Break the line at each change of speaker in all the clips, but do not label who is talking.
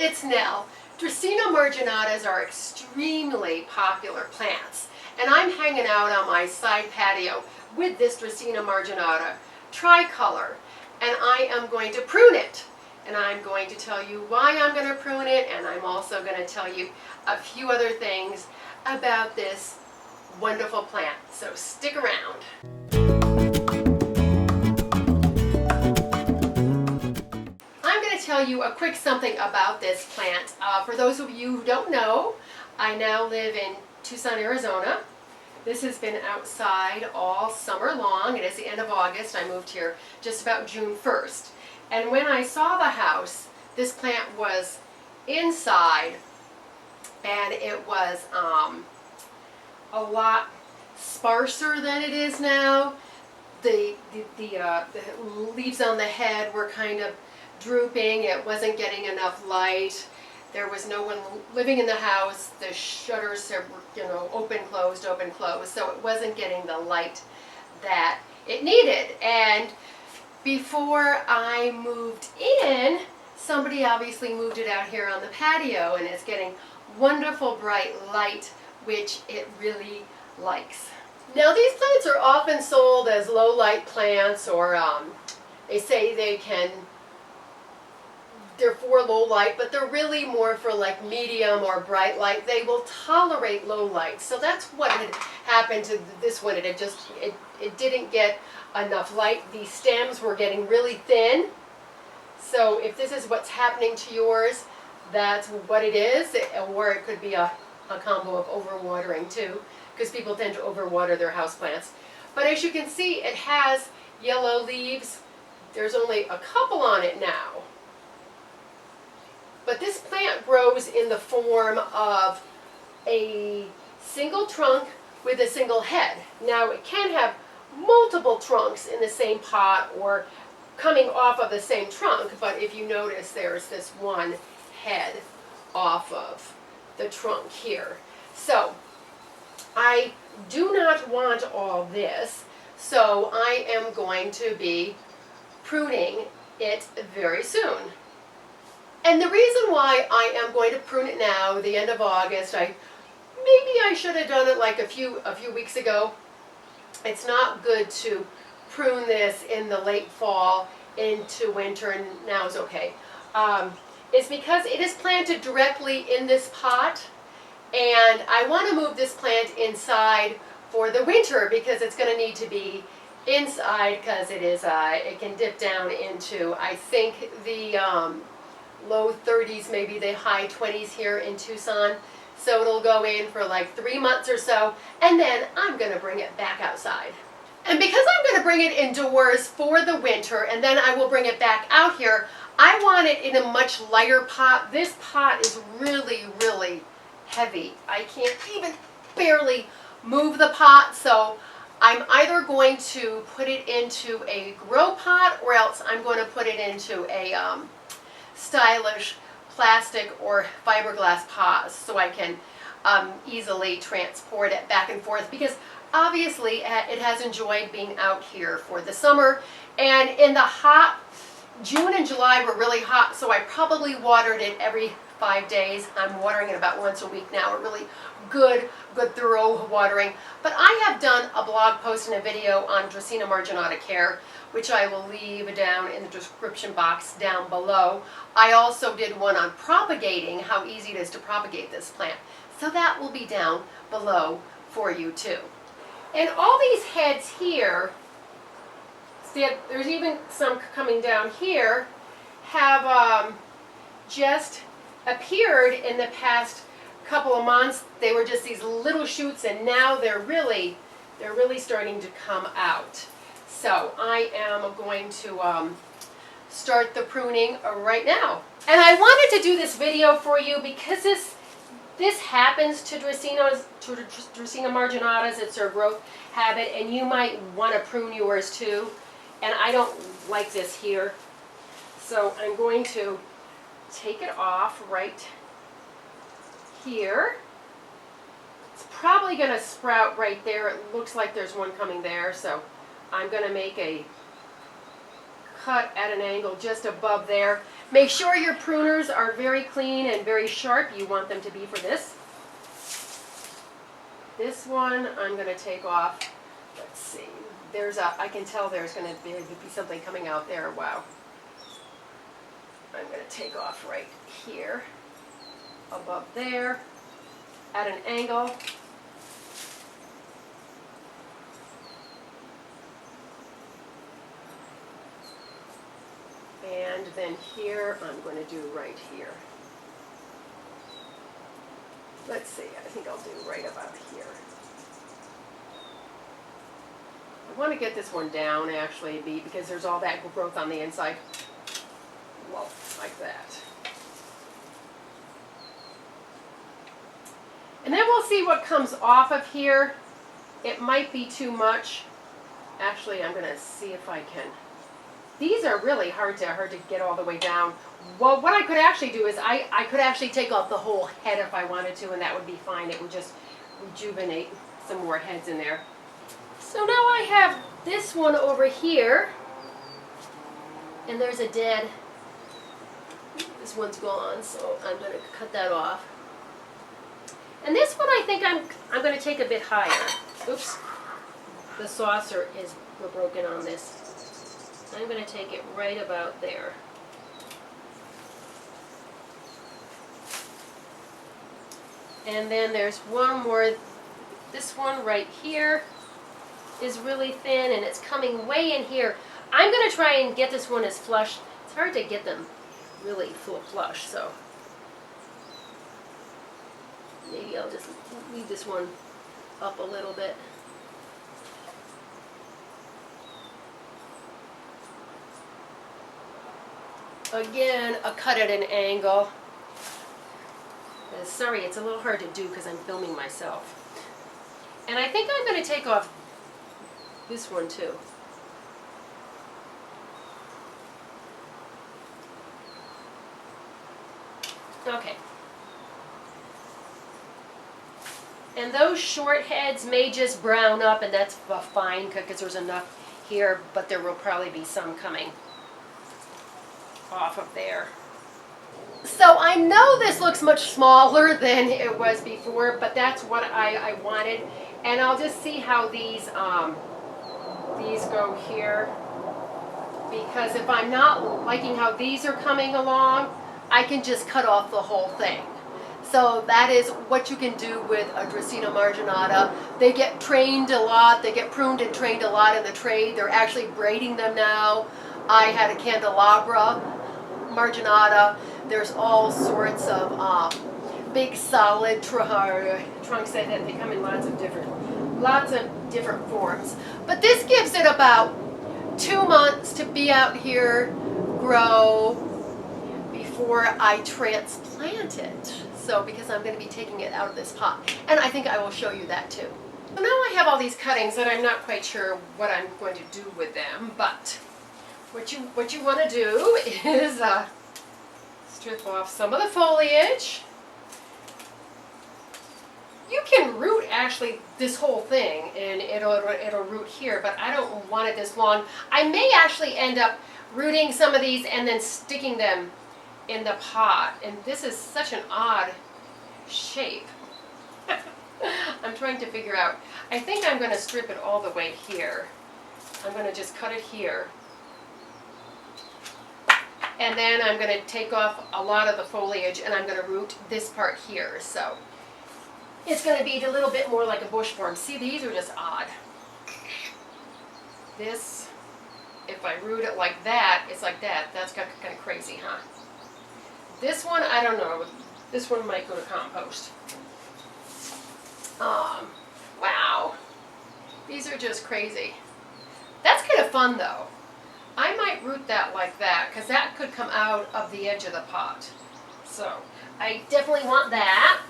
it's Nell. Dracaena marginatas are extremely popular plants, and I'm hanging out on my side patio with this Dracaena marginata tricolor, and I am going to prune it. And I'm going to tell you why I'm going to prune it, and I'm also going to tell you a few other things about this wonderful plant. So stick around. I'm going to tell you a quick something about this plant. For those of you who don't know, I now live in Tucson, Arizona. This has been outside all summer long. It is the end of August. I moved here just about June 1st. And when I saw the house, this plant was inside, and it was a lot sparser than it is now. The leaves on the head were kind of drooping. It wasn't getting enough light. There was no one living in the house. The shutters were, open, closed, so it wasn't getting the light that it needed. And before I moved in, somebody obviously moved it out here on the patio, and it's getting wonderful bright light, which it really likes. Now, these plants are often sold as low light plants, or they say they're for low light, but they're really more for like medium or bright light. They will tolerate low light. So that's what had happened to this one. It didn't get enough light. The stems were getting really thin. So if this is what's happening to yours, that's what it is. Or it could be a combo of overwatering too, because people tend to overwater their houseplants. But as you can see, it has yellow leaves. There's only a couple on it now. But this plant grows in the form of a single trunk with a single head. Now, it can have multiple trunks in the same pot or coming off of the same trunk, but if you notice, there's this one head off of the trunk here. So I do not want all this, so I am going to be pruning it very soon. And the reason why I am going to prune it now, the end of August, maybe I should have done it like a few weeks ago. It's not good to prune this in the late fall into winter, and now is okay. It's because it is planted directly in this pot, and I want to move this plant inside for the winter because it's going to need to be inside, because it can dip down into, I think, the low 30s, maybe the high 20s here in Tucson. So it'll go in for like 3 months or so, and then I'm going to bring it back outside. And because I'm going to bring it indoors for the winter, and then I will bring it back out here, I want it in a much lighter pot. This pot is really, really heavy. I can't even barely move the pot, so I'm either going to put it into a grow pot, or else I'm going to put it into a stylish plastic or fiberglass pot so I can easily transport it back and forth, because obviously it has enjoyed being out here for the summer. And in the hot, June and July were really hot, so I probably watered it every 5 days. I'm watering it about once a week now, a really good thorough watering. But I have done a blog post and a video on Dracaena marginata care, which I will leave down in the description box down below. I also did one on propagating, how easy it is to propagate this plant. So that will be down below for you too. And all these heads here, see, there's even some coming down here, have just appeared in the past couple of months. They were just these little shoots, and now they're really starting to come out. So I am going to start the pruning right now. And I wanted to do this video for you because this happens to Dracaena marginatas. It's their growth habit, and you might want to prune yours too. And I don't like this here, so I'm going to take it off right here. It's probably going to sprout right there. It looks like there's one coming there, so I'm going to make a cut at an angle just above there. Make sure your pruners are very clean and very sharp. You want them to be for this. This one I'm going to take off. Let's see. I can tell there's going to be something coming out there. Wow. I'm going to take off right here, above there, at an angle. And then here, I'm going to do right here. Let's see, I think I'll do right about here. I want to get this one down, actually, because there's all that growth on the inside. Whoa, like that. And then we'll see what comes off of here. It might be too much. Actually, I'm going to see if I can. These are really hard to get all the way down. Well, what I could actually do is I could actually take off the whole head if I wanted to, and that would be fine. It would just rejuvenate some more heads in there. So now I have this one over here, and there's a dead. This one's gone, so I'm going to cut that off. And this one I think I'm going to take a bit higher. Oops, the saucer is broken on this. I'm going to take it right about there. And then there's one more. This one right here is really thin, and it's coming way in here. I'm going to try and get this one as flush. It's hard to get them really full flush, so maybe I'll just leave this one up a little bit. Again, a cut at an angle. Sorry, it's a little hard to do because I'm filming myself. And I think I'm going to take off this one too. Okay. And those short heads may just brown up, and that's fine because there's enough here, but there will probably be some coming off of there. So I know this looks much smaller than it was before, but that's what I wanted. And I'll just see how these go here. Because if I'm not liking how these are coming along, I can just cut off the whole thing. So that is what you can do with a Dracaena Marginata. They get trained a lot. They get pruned and trained a lot in the trade. They're actually braiding them now. I had a candelabra Marginata. There's all sorts of big solid trunks that they come in lots of different forms. But this gives it about 2 months to be out here, grow, before I transplant it. So because I'm going to be taking it out of this pot. And I think I will show you that too. So now I have all these cuttings that I'm not quite sure what I'm going to do with them, but what you want to do is strip off some of the foliage. You can root actually this whole thing, and it'll root here, but I don't want it this long. I may actually end up rooting some of these and then sticking them in the pot, and this is such an odd shape. I'm trying to figure out. I think I'm going to strip it all the way here. I'm going to just cut it here. And then I'm going to take off a lot of the foliage, and I'm going to root this part here. So it's going to be a little bit more like a bush form. See, these are just odd. This, if I root it like that, it's like that. That's kind of crazy, huh? This one, I don't know. This one might go to compost. Wow. These are just crazy. That's kind of fun, though. I might root that like that, because that could come out of the edge of the pot. So, I definitely want that.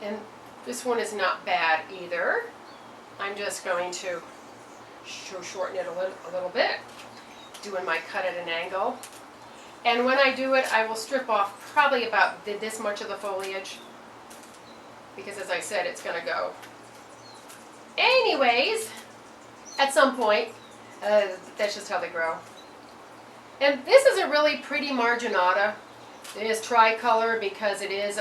And this one is not bad either. I'm just going to shorten it a little bit, doing my cut at an angle. And when I do it, I will strip off probably about this much of the foliage, because as I said, it's going to go. Anyways, at some point, that's just how they grow. And this is a really pretty marginata. It is tricolor because it is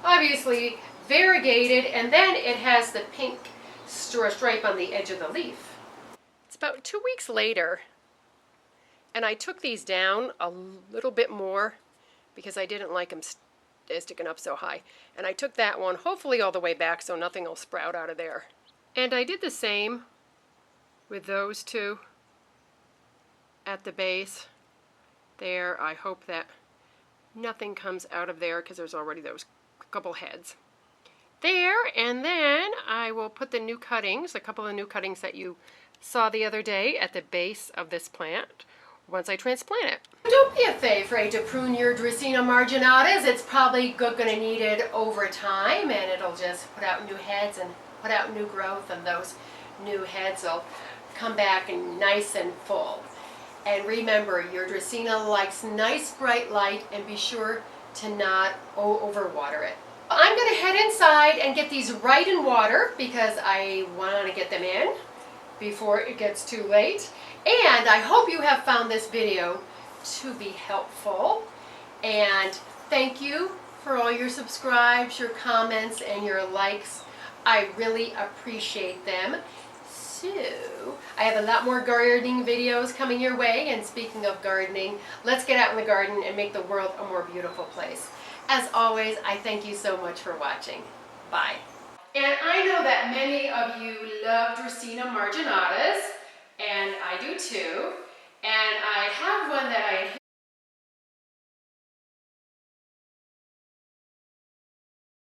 obviously variegated, and then it has the pink stripe on the edge of the leaf. It's about 2 weeks later, and I took these down a little bit more because I didn't like them sticking up so high. And I took that one hopefully all the way back so nothing will sprout out of there. And I did the same with those two at the base there. I hope that nothing comes out of there because there's already those couple heads there. And then I will put the new cuttings, a couple of new cuttings that you saw the other day, at the base of this plant once I transplant it. Don't be afraid to prune your Dracaena Marginatas. It's probably going to need it over time, and it'll just put out new heads and put out new growth, and those new heads will come back and nice and full. And remember, your Dracaena likes nice bright light, and be sure to not overwater it. I'm going to head inside and get these right in water because I want to get them in before it gets too late. And I hope you have found this video to be helpful. And thank you for all your subscribes, your comments, and your likes. I really appreciate them. So, I have a lot more gardening videos coming your way. And speaking of gardening, let's get out in the garden and make the world a more beautiful place. As always, I thank you so much for watching. Bye. And I know that many of you love Dracaena Marginatas, and I do too. And I have one that I